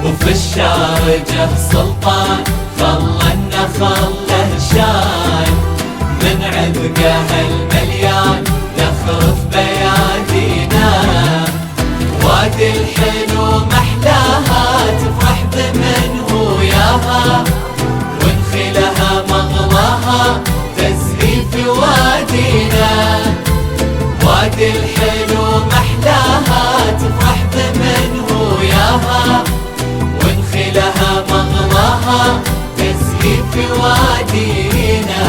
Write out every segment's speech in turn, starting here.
وفي الشارجة سلطان خلى النخل له شان، من عبقها المليان نخرف بيادينا. وادي الحلو محلاها تفرح بمن هو ياها، ونخلها مغلاها تزهي في وادينا. وادي الحلو محلاها تفرح بمن هو ياها، ونخلها مغلاها تزهي في وادينا.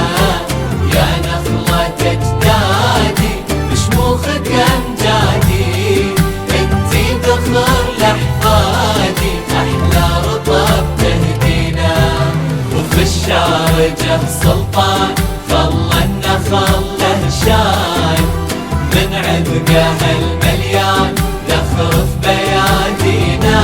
يا نخلة أجدادي بشموخك أمجادي، انتي ذخر لأحفادي أحلى رطب تهدينا. وفي الشارجة سلطان خلى النخل له شان، من عبقها المليان نخرف بيادينا.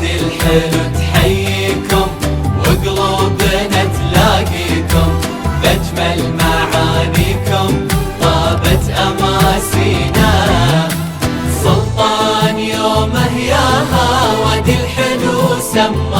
الحلو تحييكم وقلوبنا تلاقيكم، بأجمل معانيكم طابت أماسينا. سلطان يومه ياها وادي الحلو سما